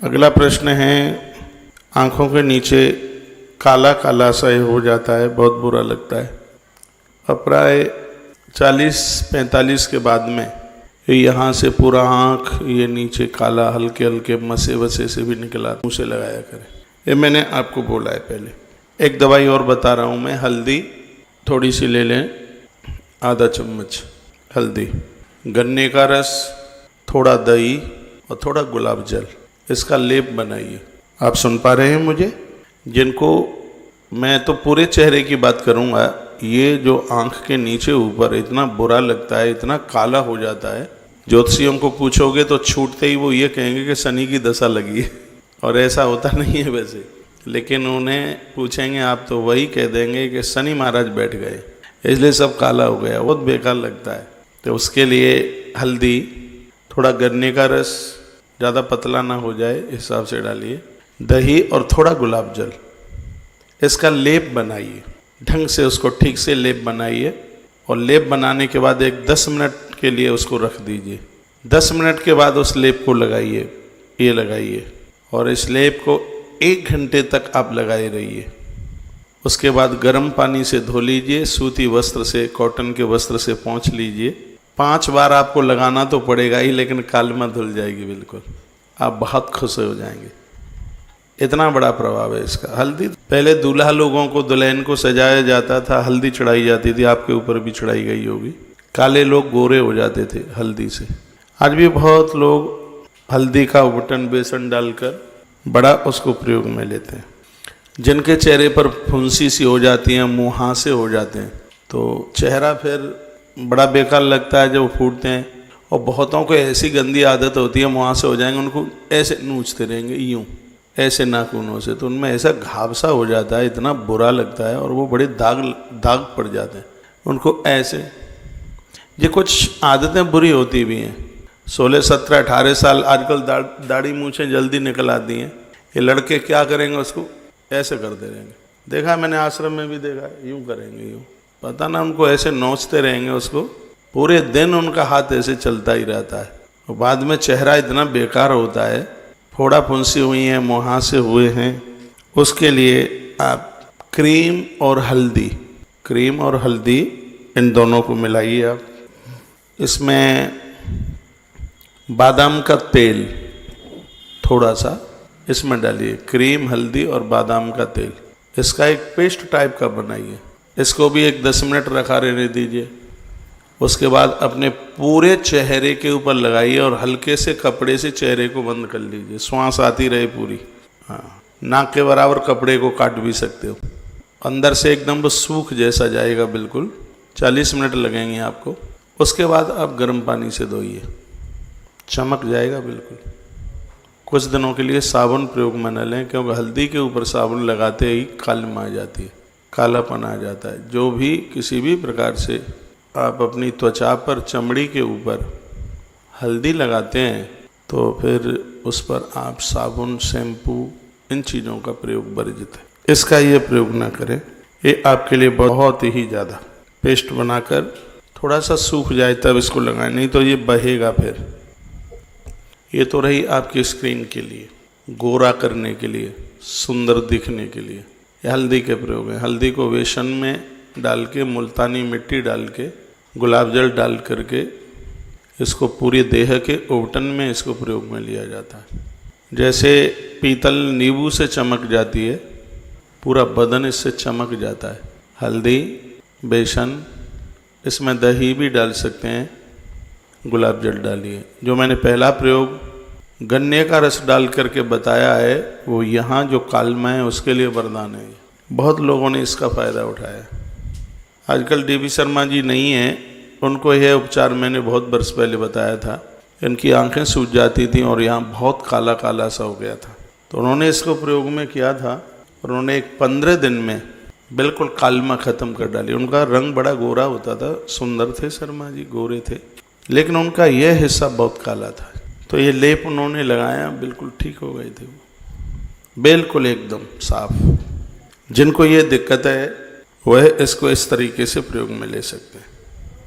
अगला प्रश्न है, आँखों के नीचे काला काला सा हो जाता है, बहुत बुरा लगता है। अब प्राय 40-45 के बाद में यहाँ से पूरा आँख ये नीचे काला हल्के हल्के मसे वसे से भी निकला, मुँह से लगाया करें। ये मैंने आपको बोला है पहले। एक दवाई और बता रहा हूँ मैं, हल्दी थोड़ी सी ले लें, आधा चम्मच हल्दी, गन्ने का रस, थोड़ा दही और थोड़ा गुलाब जल, इसका लेप बनाइए। आप सुन पा रहे हैं मुझे? जिनको, मैं तो पूरे चेहरे की बात करूँगा, ये जो आँख के नीचे ऊपर इतना बुरा लगता है, इतना काला हो जाता है, ज्योतिषियों को पूछोगे तो छूटते ही वो ये कहेंगे कि शनि की दशा लगी है। और ऐसा होता नहीं है वैसे, लेकिन उन्हें पूछेंगे आप तो वही कह देंगे कि शनि महाराज बैठ गए, इसलिए सब काला हो गया। बहुत बेकार लगता है। तो उसके लिए हल्दी, थोड़ा गन्ने का रस, ज़्यादा पतला ना हो जाए इस हिसाब से डालिए, दही और थोड़ा गुलाब जल, इसका लेप बनाइए। ढंग से उसको ठीक से लेप बनाइए और लेप बनाने के बाद एक 10 मिनट के लिए उसको रख दीजिए। 10 मिनट के बाद उस लेप को लगाइए, ये लगाइए, और इस लेप को 1 घंटे तक आप लगाए रहिए। उसके बाद गर्म पानी से धो लीजिए, सूती वस्त्र से, कॉटन के वस्त्र से पोंछ लीजिए। 5 बार आपको लगाना तो पड़ेगा ही, लेकिन कालमा धुल जाएगी बिल्कुल, आप बहुत खुश हो जाएंगे। इतना बड़ा प्रभाव है इसका। हल्दी, पहले दूल्हा लोगों को, दुल्हन को सजाया जाता था, हल्दी चढ़ाई जाती थी, आपके ऊपर भी चढ़ाई गई होगी। काले लोग गोरे हो जाते थे हल्दी से। आज भी बहुत लोग हल्दी का उबटन बेसन डालकर बड़ा उसको प्रयोग में लेते हैं। जिनके चेहरे पर फुंसी सी हो जाती हैं, मुहासे हो जाते हैं, तो चेहरा फिर बड़ा बेकार लगता है जब फूटते हैं। और बहुतों को ऐसी गंदी आदत होती है, मुहासे हो जाएंगे, उनको ऐसे नूचते रहेंगे यूँ, ऐसे नाखूनों से, तो उनमें ऐसा घाव सा हो जाता है, इतना बुरा लगता है, और वो बड़े दाग पड़ जाते हैं उनको ऐसे। ये कुछ आदतें बुरी होती भी हैं। 16, 17, 18 साल आजकल दाढ़ी मूछें जल्दी निकल आती हैं। ये लड़के क्या करेंगे, उसको ऐसे करते रहेंगे। देखा मैंने, आश्रम में भी देखा, यूँ करेंगे, यूँ, पता ना, उनको ऐसे नोचते रहेंगे उसको, पूरे दिन उनका हाथ ऐसे चलता ही रहता है। और बाद में चेहरा इतना बेकार होता है, फोड़ा फुंसी हुई हैं, मुहासे हुए हैं। उसके लिए आप क्रीम और हल्दी, क्रीम और हल्दी इन दोनों को मिलाइए। आप इसमें बादाम का तेल थोड़ा सा इसमें डालिए, क्रीम, हल्दी और बादाम का तेल, इसका एक पेस्ट टाइप का बनाइए। इसको भी एक 10 मिनट रखा रहने दीजिए। उसके बाद अपने पूरे चेहरे के ऊपर लगाइए और हल्के से कपड़े से चेहरे को बंद कर लीजिए, श्वास आती रहे पूरी। हाँ, नाक के बराबर कपड़े को काट भी सकते हो। अंदर से एकदम वो सूख जैसा जाएगा बिल्कुल। 40 मिनट लगेंगे आपको। उसके बाद आप गर्म पानी से धोइए, चमक जाएगा बिल्कुल। कुछ दिनों के लिए साबुन प्रयोग में न लें, क्योंकि हल्दी के ऊपर साबुन लगाते ही कालमा आ जाती है, कालापन आ जाता है। जो भी किसी भी प्रकार से आप अपनी त्वचा पर, चमड़ी के ऊपर हल्दी लगाते हैं, तो फिर उस पर आप साबुन, शैम्पू, इन चीज़ों का प्रयोग वर्जित है। इसका ये प्रयोग ना करें, ये आपके लिए बहुत ही ज़्यादा। पेस्ट बनाकर थोड़ा सा सूख जाए तब इसको लगाएं, नहीं तो ये बहेगा फिर। ये तो रही आपकी स्क्रीन के लिए, गोरा करने के लिए, सुंदर दिखने के लिए ये हल्दी के प्रयोग हैं। हल्दी को बेसन में डाल के, मुल्तानी मिट्टी डाल के, गुलाब जल डाल करके इसको पूरे देह के उबटन में इसको प्रयोग में लिया जाता है। जैसे पीतल नींबू से चमक जाती है, पूरा बदन इससे चमक जाता है। हल्दी, बेसन, इसमें दही भी डाल सकते हैं, गुलाब जल डालिए। जो मैंने पहला प्रयोग गन्ने का रस डाल करके बताया है, वो यहाँ जो कालमा है उसके लिए वरदान है। बहुत लोगों ने इसका फ़ायदा उठाया। आजकल डीबी शर्मा जी नहीं हैं, उनको यह उपचार मैंने बहुत वर्ष पहले बताया था। इनकी आंखें सूज जाती थीं और यहाँ बहुत काला काला सा हो गया था, तो उन्होंने इसको प्रयोग में किया था और उन्होंने एक 15 दिन में बिल्कुल कालमा ख़त्म कर डाली। उनका रंग बड़ा गोरा होता था, सुंदर थे शर्मा जी, गोरे थे, लेकिन उनका यह हिस्सा बहुत काला था। तो ये लेप उन्होंने लगाया, बिल्कुल ठीक हो गए थे वो, बिल्कुल एकदम साफ। जिनको ये दिक्कत है वह इसको इस तरीके से प्रयोग में ले सकते हैं।